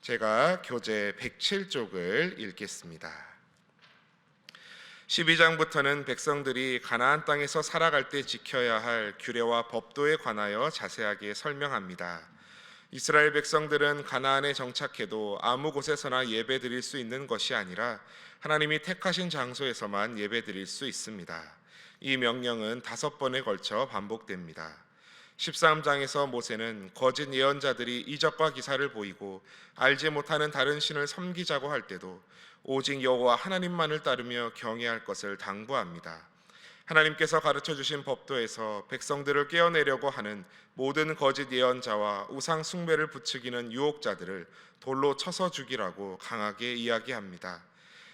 제가 교재 107쪽을 읽겠습니다. 12장부터는 백성들이 가나안 땅에서 살아갈 때 지켜야 할 규례와 법도에 관하여 자세하게 설명합니다. 이스라엘 백성들은 가나안에 정착해도 아무 곳에서나 예배드릴 수 있는 것이 아니라 하나님이 택하신 장소에서만 예배드릴 수 있습니다. 이 명령은 5번에 걸쳐 반복됩니다. 13장에서 모세는 거짓 예언자들이 이적과 기사를 보이고 알지 못하는 다른 신을 섬기자고 할 때도 오직 여호와 하나님만을 따르며 경외할 것을 당부합니다. 하나님께서 가르쳐 주신 법도에서 백성들을 깨어내려고 하는 모든 거짓 예언자와 우상 숭배를 부추기는 유혹자들을 돌로 쳐서 죽이라고 강하게 이야기합니다.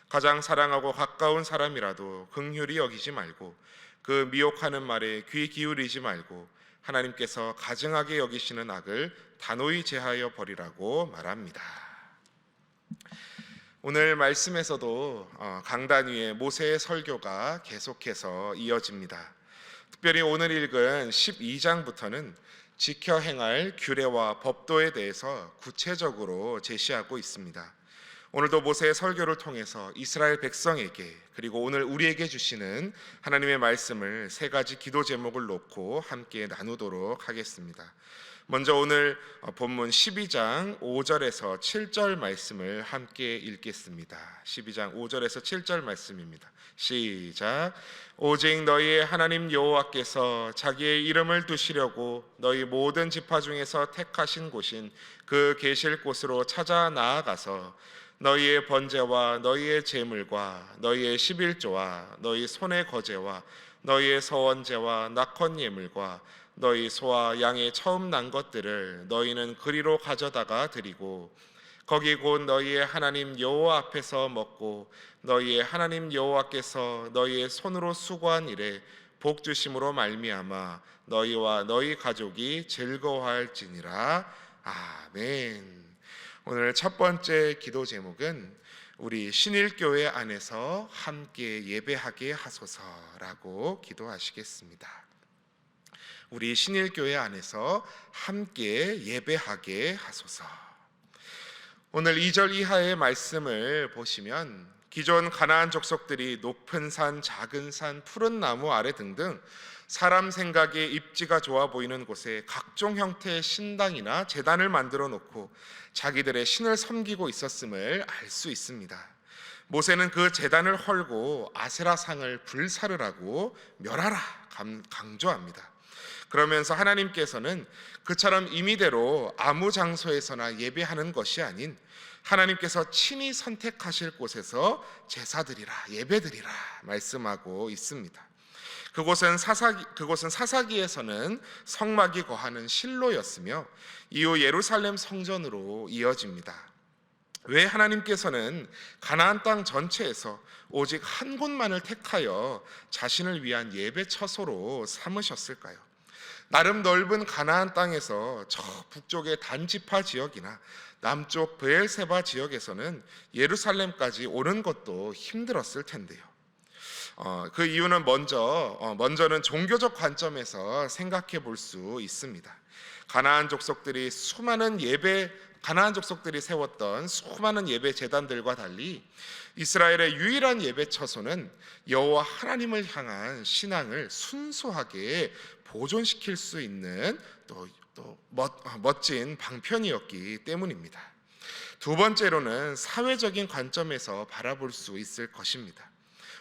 가장 사랑하고 가까운 사람이라도 긍휼히 여기지 말고 그 미혹하는 말에 귀 기울이지 말고 하나님께서 가증하게 여기시는 악을 단호히 제하여 버리라고 말합니다. 오늘 말씀에서도 강단 위에 모세의 설교가 계속해서 이어집니다. 특별히 오늘 읽은 12장부터는 지켜 행할 규례와 법도에 대해서 구체적으로 제시하고 있습니다. 오늘도 모세의 설교를 통해서 이스라엘 백성에게 그리고 오늘 우리에게 주시는 하나님의 말씀을 3가지 기도 제목을 놓고 함께 나누도록 하겠습니다. 먼저 오늘 본문 12장 5절에서 7절 말씀을 함께 읽겠습니다. 12장 5절에서 7절 말씀입니다. 시작. 오직 너희의 하나님 여호와께서 자기의 이름을 두시려고 너희 모든 지파 중에서 택하신 곳인 그 계실 곳으로 찾아 나아가서 너희의 번제와 너희의 제물과 너희의 11조와 너희 손의 거제와 너희의 서원제와 낙헌 예물과 너희 소와 양의 처음 난 것들을 너희는 그리로 가져다가 드리고 거기 곧 너희의 하나님 여호와 앞에서 먹고 너희의 하나님 여호와께서 너희의 손으로 수고한 일에 복 주심으로 말미암아 너희와 너희 가족이 즐거워할지니라. 아멘. 오늘 첫 번째 기도 제목은 우리 신일교회 안에서 함께 예배하게 하소서라고 기도하시겠습니다. 우리 신일교회 안에서 함께 예배하게 하소서. 오늘 2절 이하의 말씀을 보시면 기존 가나안 족속들이 높은 산, 작은 산, 푸른 나무 아래 등등 사람 생각에 입지가 좋아 보이는 곳에 각종 형태의 신당이나 제단을 만들어 놓고 자기들의 신을 섬기고 있었음을 알 수 있습니다. 모세는 그 제단을 헐고 아세라상을 불사르라고 멸하라 강조합니다. 그러면서 하나님께서는 그처럼 임의대로 아무 장소에서나 예배하는 것이 아닌 하나님께서 친히 선택하실 곳에서 제사드리라, 예배드리라 말씀하고 있습니다. 그곳은 사사기에서는 성막이 거하는 실로였으며 이후 예루살렘 성전으로 이어집니다. 왜 하나님께서는 가나안 땅 전체에서 오직 한 곳만을 택하여 자신을 위한 예배 처소로 삼으셨을까요? 나름 넓은 가나안 땅에서 저 북쪽의 단지파 지역이나 남쪽 브엘세바 지역에서는 예루살렘까지 오는 것도 힘들었을 텐데요. 그 이유는 먼저는 종교적 관점에서 생각해 볼 수 있습니다. 가나안 족속들이 세웠던 수많은 예배 제단들과 달리 이스라엘의 유일한 예배 처소는 여호와 하나님을 향한 신앙을 순수하게 보존시킬 수 있는 또 멋진 방편이었기 때문입니다. 두 번째로는 사회적인 관점에서 바라볼 수 있을 것입니다.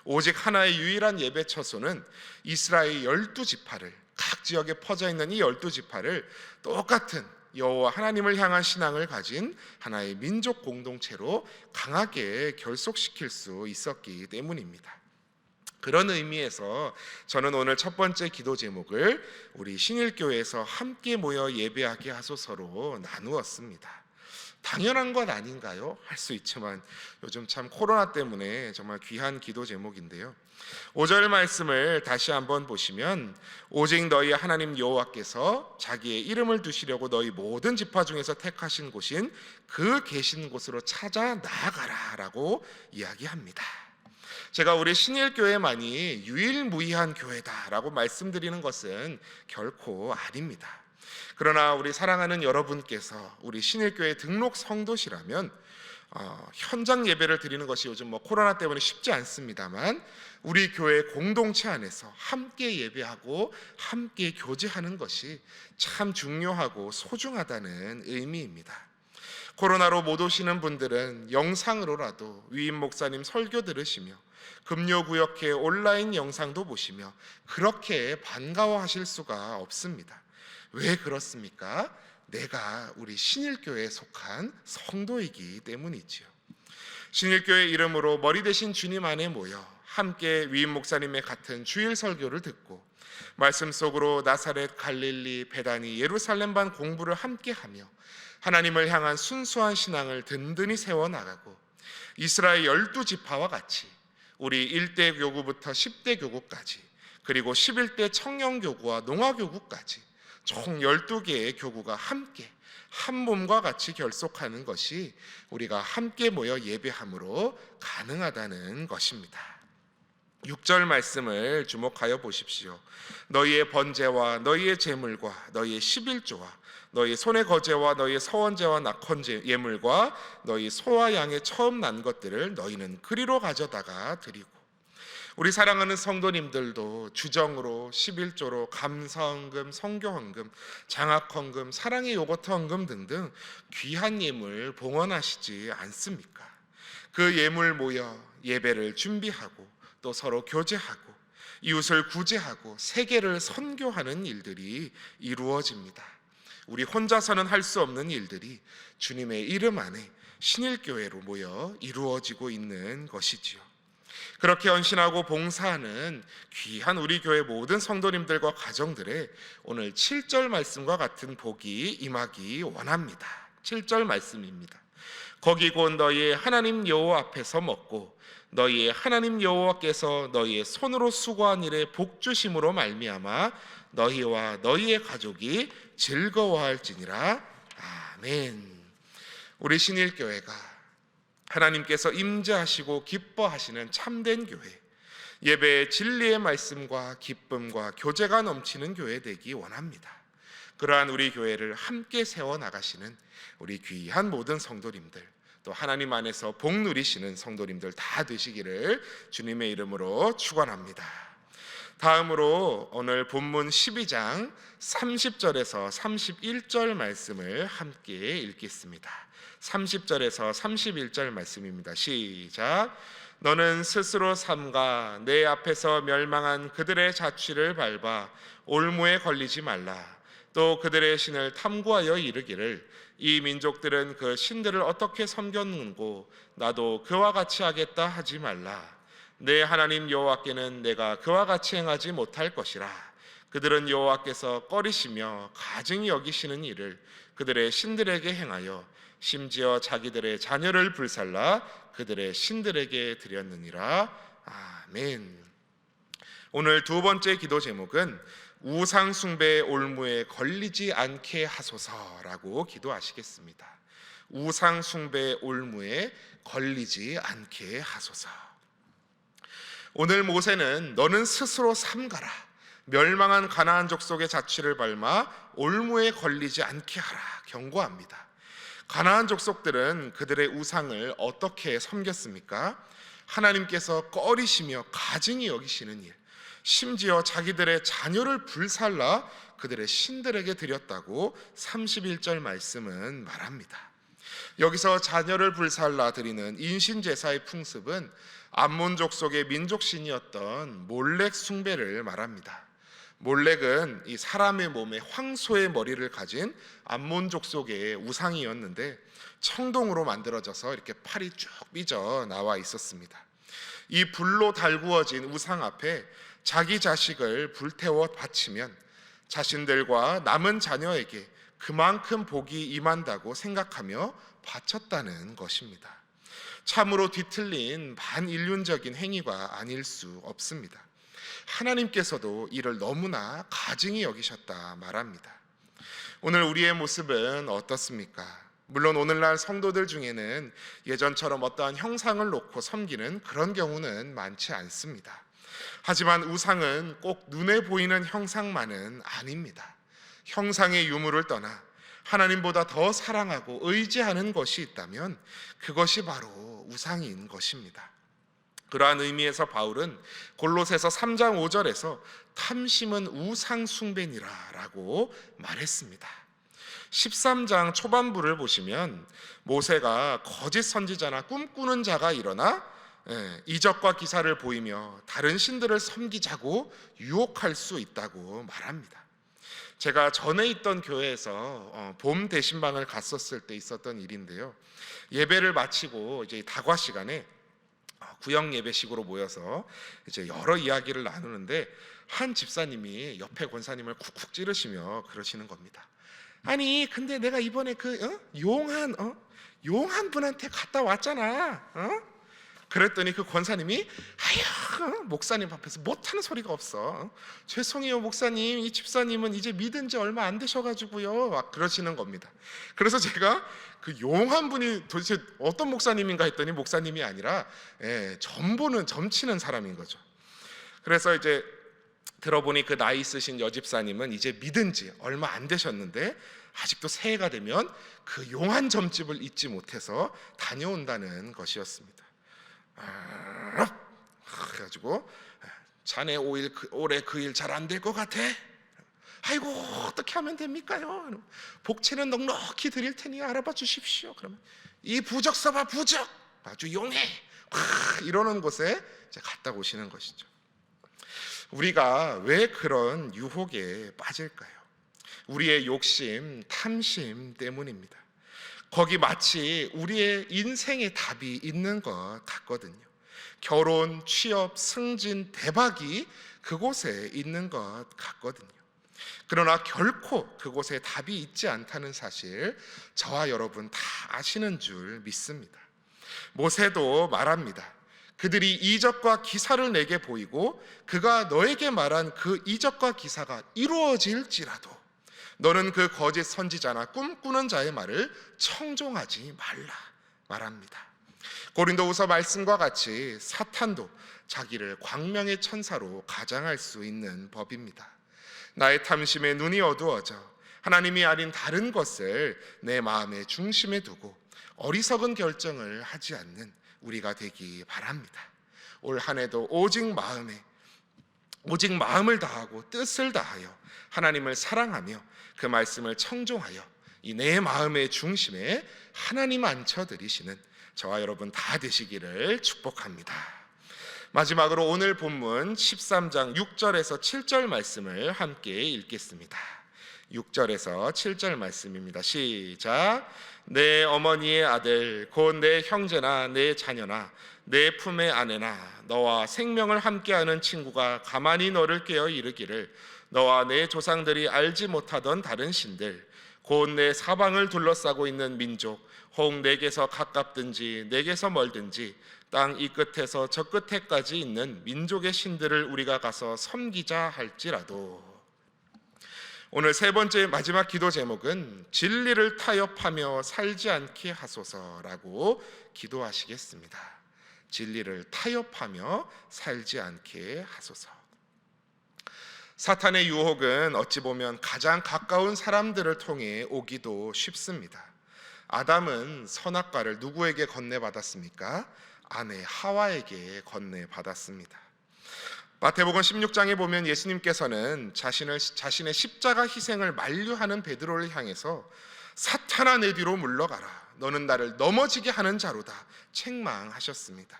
오직 하나의 유일한 예배 처소는 이스라엘 12지파를 각 지역에 퍼져 있는 이 12지파를 똑같은 여호와 하나님을 향한 신앙을 가진 하나의 민족 공동체로 강하게 결속시킬 수 있었기 때문입니다. 그런 의미에서 저는 오늘 첫 번째 기도 제목을 우리 신일교회에서 함께 모여 예배하게 하소서로 나누었습니다. 당연한 것 아닌가요? 할 수 있지만 요즘 참 코로나 때문에 정말 귀한 기도 제목인데요. 5절 말씀을 다시 한번 보시면 오직 너희 하나님 여호와께서 자기의 이름을 두시려고 너희 모든 지파 중에서 택하신 곳인 그 계신 곳으로 찾아 나아가라 라고 이야기합니다. 제가 우리 신일교회만이 유일무이한 교회다라고 말씀드리는 것은 결코 아닙니다. 그러나 우리 사랑하는 여러분께서 우리 신일교회 등록 성도시라면 현장 예배를 드리는 것이 요즘 코로나 때문에 쉽지 않습니다만 우리 교회 공동체 안에서 함께 예배하고 함께 교제하는 것이 참 중요하고 소중하다는 의미입니다. 코로나로 못 오시는 분들은 영상으로라도 위임 목사님 설교 들으시며 금요구역회 온라인 영상도 보시며 그렇게 반가워하실 수가 없습니다. 왜 그렇습니까? 내가 우리 신일교회에 속한 성도이기 때문이지요. 신일교회 이름으로 머리 대신 주님 안에 모여 함께 위임 목사님의 같은 주일 설교를 듣고 말씀 속으로 나사렛, 갈릴리, 베다니, 예루살렘반 공부를 함께하며 하나님을 향한 순수한 신앙을 든든히 세워나가고 이스라엘 12지파와 같이 우리 1대 교구부터 10대 교구까지 그리고 11대 청년교구와 농아교구까지 총 12개의 교구가 함께 한 몸과 같이 결속하는 것이 우리가 함께 모여 예배함으로 가능하다는 것입니다. 6절 말씀을 주목하여 보십시오. 너희의 번제와 너희의 제물과 너희의 11조와 너희 손의 거제와 너희 서원제와 낙헌 예물과 너희 소와 양의 처음 난 것들을 너희는 그리로 가져다가 드리고 우리 사랑하는 성도님들도 주정으로 11조로 감사헌금, 성교헌금, 장학헌금, 사랑의 요거트 헌금 등등 귀한 예물 봉헌하시지 않습니까? 그 예물 모여 예배를 준비하고 또 서로 교제하고 이웃을 구제하고 세계를 선교하는 일들이 이루어집니다. 우리 혼자서는 할 수 없는 일들이 주님의 이름 안에 신일교회로 모여 이루어지고 있는 것이지요. 그렇게 헌신하고 봉사하는 귀한 우리 교회 모든 성도님들과 가정들의 오늘 7절 말씀과 같은 복이 임하기 원합니다. 7절 말씀입니다. 거기 곧 너희의 하나님 여호와 앞에서 먹고 너희의 하나님 여호와께서 너희의 손으로 수고한 일에 복 주심으로 말미암아 너희와 너희의 가족이 즐거워할지니라. 아멘. 우리 신일교회가 하나님께서 임재하시고 기뻐하시는 참된 교회, 예배의 진리의 말씀과 기쁨과 교제가 넘치는 교회 되기 원합니다. 그러한 우리 교회를 함께 세워나가시는 우리 귀한 모든 성도님들, 또 하나님 안에서 복 누리시는 성도님들 다 되시기를 주님의 이름으로 축원합니다. 다음으로 오늘 본문 12장 30절에서 31절 말씀을 함께 읽겠습니다. 30절에서 31절 말씀입니다. 시작. 너는 스스로 삼가 내 앞에서 멸망한 그들의 자취를 밟아 올무에 걸리지 말라. 또 그들의 신을 탐구하여 이르기를 이 민족들은 그 신들을 어떻게 섬겼는고 나도 그와 같이 하겠다 하지 말라. 내 하나님 여호와께는 내가 그와 같이 행하지 못할 것이라. 그들은 여호와께서 꺼리시며 가증히 여기시는 일을 그들의 신들에게 행하여 심지어 자기들의 자녀를 불살라 그들의 신들에게 드렸느니라. 아멘. 오늘 두 번째 기도 제목은 우상 숭배의 올무에 걸리지 않게 하소서라고 기도하시겠습니다. 우상 숭배의 올무에 걸리지 않게 하소서. 오늘 모세는 너는 스스로 삼가라. 멸망한 가나안 족속의 자취를 밟아 올무에 걸리지 않게 하라 경고합니다. 가나안 족속들은 그들의 우상을 어떻게 섬겼습니까? 하나님께서 꺼리시며 가증히 여기시는 일, 심지어 자기들의 자녀를 불살라 그들의 신들에게 드렸다고 31절 말씀은 말합니다. 여기서 자녀를 불살라 드리는 인신제사의 풍습은 암몬 족속의 민족신이었던 몰렉 숭배를 말합니다. 몰렉은 이 사람의 몸에 황소의 머리를 가진 암몬 족속의 우상이었는데 청동으로 만들어져서 이렇게 팔이 쭉 삐져 나와 있었습니다. 이 불로 달구어진 우상 앞에 자기 자식을 불태워 바치면 자신들과 남은 자녀에게 그만큼 복이 임한다고 생각하며 바쳤다는 것입니다. 참으로 뒤틀린 반인륜적인 행위가 아닐 수 없습니다. 하나님께서도 이를 너무나 가증히 여기셨다 말합니다. 오늘 우리의 모습은 어떻습니까? 물론 오늘날 성도들 중에는 예전처럼 어떠한 형상을 놓고 섬기는 그런 경우는 많지 않습니다. 하지만 우상은 꼭 눈에 보이는 형상만은 아닙니다. 형상의 유물을 떠나 하나님보다 더 사랑하고 의지하는 것이 있다면 그것이 바로 우상인 것입니다. 그러한 의미에서 바울은 골로새서 3장 5절에서 탐심은 우상 숭배니라라고 말했습니다. 13장 초반부를 보시면 모세가 거짓 선지자나 꿈꾸는 자가 일어나 이적과 기사를 보이며 다른 신들을 섬기자고 유혹할 수 있다고 말합니다. 제가 전에 있던 교회에서 봄 대신방을 갔었을 때 있었던 일인데요. 예배를 마치고 이제 다과 시간에 구역 예배식으로 모여서 이제 여러 이야기를 나누는데 한 집사님이 옆에 권사님을 쿡쿡 찌르시며 그러시는 겁니다. 아니 근데 내가 이번에 용한 분한테 갔다 왔잖아. 그랬더니 그 권사님이 아휴 목사님 앞에서 못하는 소리가 없어. 죄송해요 목사님, 이 집사님은 이제 믿은 지 얼마 안 되셔가지고요 막 그러시는 겁니다. 그래서 제가 그 용한 분이 도대체 어떤 목사님인가 했더니 목사님이 아니라 점치는 사람인 거죠. 그래서 이제 들어보니 그 나이 있으신 여집사님은 이제 믿은 지 얼마 안 되셨는데 아직도 새해가 되면 그 용한 점집을 잊지 못해서 다녀온다는 것이었습니다. 그래가지고 자네 올해 그 일 잘 안 될 것 같아? 아이고 어떻게 하면 됩니까요? 복채는 넉넉히 드릴 테니 알아봐 주십시오. 그러면 이 부적 써봐, 부적 아주 용해 이러는 곳에 이제 갔다 오시는 것이죠. 우리가 왜 그런 유혹에 빠질까요? 우리의 욕심, 탐심 때문입니다. 거기 마치 우리의 인생의 답이 있는 것 같거든요. 결혼, 취업, 승진, 대박이 그곳에 있는 것 같거든요. 그러나 결코 그곳에 답이 있지 않다는 사실 저와 여러분 다 아시는 줄 믿습니다. 모세도 말합니다. 그들이 이적과 기사를 내게 보이고 그가 너에게 말한 그 이적과 기사가 이루어질지라도 너는 그 거짓 선지자나 꿈꾸는 자의 말을 청종하지 말라 말합니다. 고린도후서 말씀과 같이 사탄도 자기를 광명의 천사로 가장할 수 있는 법입니다. 나의 탐심에 눈이 어두워져 하나님이 아닌 다른 것을 내 마음의 중심에 두고 어리석은 결정을 하지 않는 우리가 되기 바랍니다. 올 한 해도 오직 마음을 다하고 뜻을 다하여 하나님을 사랑하며 그 말씀을 청종하여 이 내 마음의 중심에 하나님 앉혀드리시는 저와 여러분 다 되시기를 축복합니다. 마지막으로 오늘 본문 13장 6절에서 7절 말씀을 함께 읽겠습니다. 6절에서 7절 말씀입니다. 시작. 내 어머니의 아들 곧 내 형제나 내 자녀나 내 품의 아내나 너와 생명을 함께하는 친구가 가만히 너를 깨어 이르기를 너와 내 조상들이 알지 못하던 다른 신들 곧 내 사방을 둘러싸고 있는 민족 혹 내게서 가깝든지 내게서 멀든지 땅 이 끝에서 저 끝에까지 있는 민족의 신들을 우리가 가서 섬기자 할지라도. 오늘 세 번째 마지막 기도 제목은 진리를 타협하며 살지 않게 하소서라고 기도하시겠습니다. 진리를 타협하며 살지 않게 하소서. 사탄의 유혹은 어찌 보면 가장 가까운 사람들을 통해 오기도 쉽습니다. 아담은 선악과를 누구에게 건네받았습니까? 아내 하와에게 건네받았습니다. 마태복음 16장에 보면 예수님께서는 자신의 십자가 희생을 만류하는 베드로를 향해서 사탄아 내 뒤로 물러가라. 너는 나를 넘어지게 하는 자로다. 책망하셨습니다.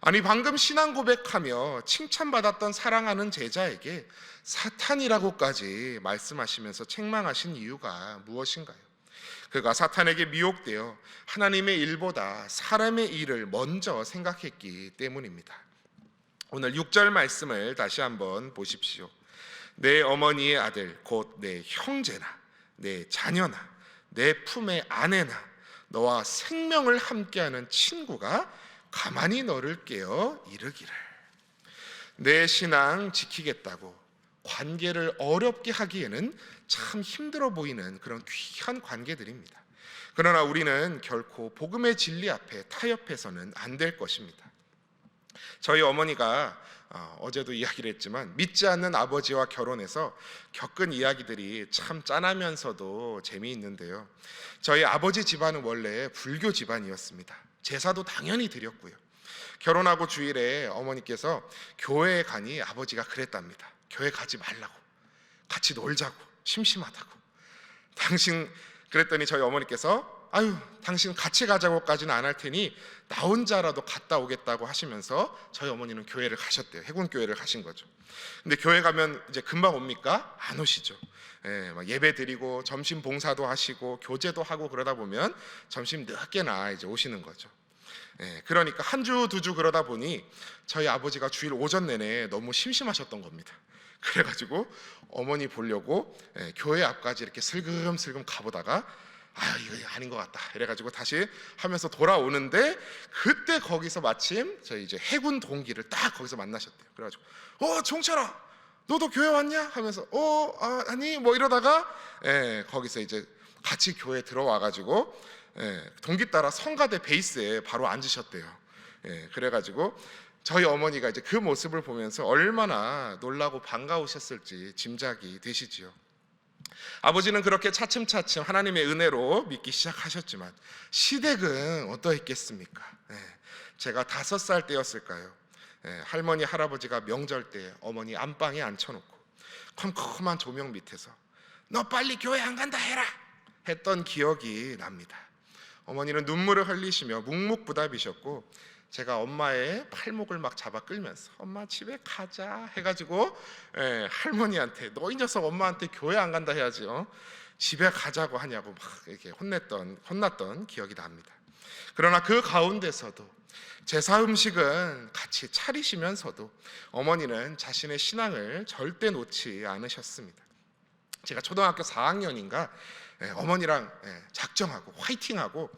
아니 방금 신앙 고백하며 칭찬받았던 사랑하는 제자에게 사탄이라고까지 말씀하시면서 책망하신 이유가 무엇인가요? 그가 사탄에게 미혹되어 하나님의 일보다 사람의 일을 먼저 생각했기 때문입니다. 오늘 6절 말씀을 다시 한번 보십시오. 내 어머니의 아들 곧 내 형제나 내 자녀나 내 품의 아내나 너와 생명을 함께하는 친구가 가만히 너를 깨어 이르기를. 내 신앙 지키겠다고 관계를 어렵게 하기에는 참 힘들어 보이는 그런 귀한 관계들입니다. 그러나 우리는 결코 복음의 진리 앞에 타협해서는 안 될 것입니다. 저희 어머니가 어제도 이야기를 했지만 믿지 않는 아버지와 결혼해서 겪은 이야기들이 참 짠하면서도 재미있는데요. 저희 아버지 집안은 원래 불교 집안이었습니다. 제사도 당연히 드렸고요. 결혼하고 주일에 어머니께서 교회에 가니 아버지가 그랬답니다. 교회 가지 말라고, 같이 놀자고, 심심하다고. 당신 그랬더니 저희 어머니께서 아유, 당신 같이 가자고까지는 안 할 테니 나 혼자라도 갔다 오겠다고 하시면서 저희 어머니는 교회를 가셨대요. 해군교회를 가신 거죠. 근데 교회 가면 이제 금방 옵니까? 안 오시죠. 막 예배 드리고 점심 봉사도 하시고 교제도 하고 그러다 보면 점심 늦게나 이제 오시는 거죠. 그러니까 한 주, 두 주 그러다 보니 저희 아버지가 주일 오전 내내 너무 심심하셨던 겁니다. 그래가지고 어머니 보려고 교회 앞까지 이렇게 슬금슬금 가보다가 아, 이거 아닌 것 같다 이래가지고 다시 하면서 돌아오는데 그때 거기서 마침 저희 이제 해군 동기를 딱 거기서 만나셨대요. 그래가지고 종철아 너도 교회 왔냐 하면서 아니 뭐 이러다가 거기서 이제 같이 교회 들어와가지고 동기 따라 성가대 베이스에 바로 앉으셨대요. 그래가지고 저희 어머니가 이제 그 모습을 보면서 얼마나 놀라고 반가우셨을지 짐작이 되시지요. 아버지는 그렇게 차츰차츰 하나님의 은혜로 믿기 시작하셨지만 시댁은 어떠했겠습니까? 제가 5살 때였을까요? 할머니 할아버지가 명절 때 어머니 안방에 앉혀놓고 컴컴한 조명 밑에서 너 빨리 교회 안 간다 해라 했던 기억이 납니다. 어머니는 눈물을 흘리시며 묵묵부답이셨고 제가 엄마의 팔목을 막 잡아 끌면서 엄마 집에 가자 해가지고 할머니한테 너 이 녀석 엄마한테 교회 안 간다 해야지 집에 가자고 하냐고 막 이렇게 혼났던 기억이 납니다. 그러나 그 가운데서도 제사 음식은 같이 차리시면서도 어머니는 자신의 신앙을 절대 놓지 않으셨습니다. 제가 초등학교 4학년인가 어머니랑 작정하고 화이팅하고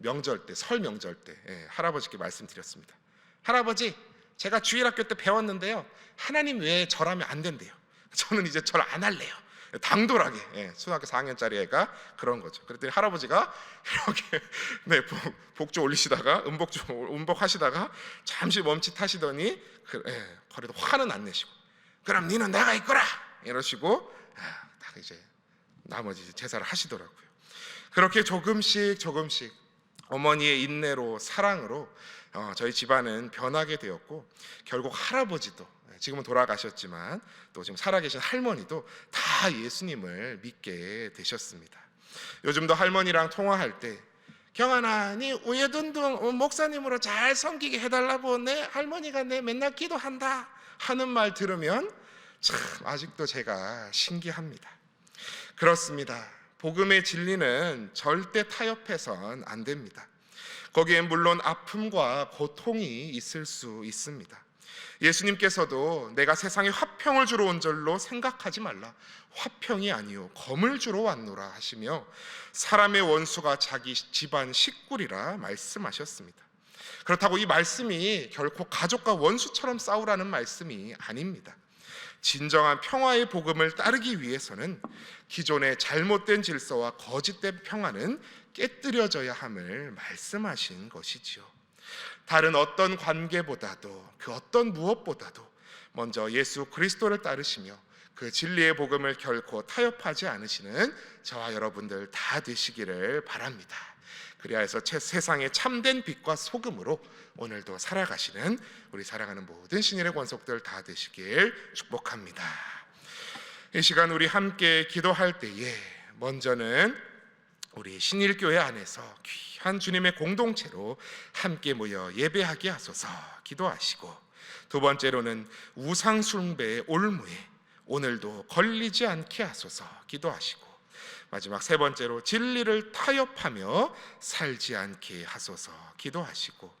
명절 때, 설 명절 때 할아버지께 말씀드렸습니다. 할아버지, 제가 주일학교 때 배웠는데요, 하나님 외에 절하면 안 된대요. 저는 이제 절 안 할래요. 당돌하게 초등학교 4학년짜리 애가 그런 거죠. 그랬더니 할아버지가 이렇게 복주 올리시다가 음복하시다가 잠시 멈칫하시더니 그래도 화는 안 내시고 그럼 니는 내가 있거라 이러시고 딱 이제 나머지 제사를 하시더라고요. 그렇게 조금씩 어머니의 인내로 사랑으로 저희 집안은 변하게 되었고 결국 할아버지도 지금은 돌아가셨지만 또 지금 살아계신 할머니도 다 예수님을 믿게 되셨습니다. 요즘도 할머니랑 통화할 때 경아나 니 우예둔둥 목사님으로 잘 섬기게 해달라고 내 할머니가 내 맨날 기도한다 하는 말 들으면 참 아직도 제가 신기합니다. 그렇습니다. 복음의 진리는 절대 타협해선 안 됩니다. 거기엔 물론 아픔과 고통이 있을 수 있습니다. 예수님께서도 내가 세상에 화평을 주러 온 줄로 생각하지 말라. 화평이 아니요 검을 주러 왔노라 하시며 사람의 원수가 자기 집안 식구리라 말씀하셨습니다. 그렇다고 이 말씀이 결코 가족과 원수처럼 싸우라는 말씀이 아닙니다. 진정한 평화의 복음을 따르기 위해서는 기존의 잘못된 질서와 거짓된 평화는 깨뜨려져야 함을 말씀하신 것이지요. 다른 어떤 관계보다도 그 어떤 무엇보다도 먼저 예수 그리스도를 따르시며 그 진리의 복음을 결코 타협하지 않으시는 저와 여러분들 다 되시기를 바랍니다. 그리하여 세상의 참된 빛과 소금으로 오늘도 살아가시는 우리 사랑하는 모든 신일의 권속들 다 되시길 축복합니다. 이 시간 우리 함께 기도할 때에 먼저는 우리 신일교회 안에서 귀한 주님의 공동체로 함께 모여 예배하게 하소서 기도하시고, 두 번째로는 우상 숭배의 올무에 오늘도 걸리지 않게 하소서 기도하시고, 마지막 세 번째로 진리를 타협하며 살지 않게 하소서 기도하시고,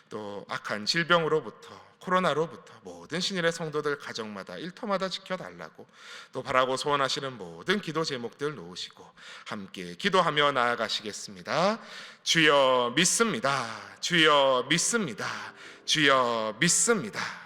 또 악한 질병으로부터 코로나로부터 모든 신일의 성도들 가정마다 일터마다 지켜달라고 또 바라고 소원하시는 모든 기도 제목들 놓으시고 함께 기도하며 나아가시겠습니다. 주여 믿습니다. 주여 믿습니다. 주여 믿습니다.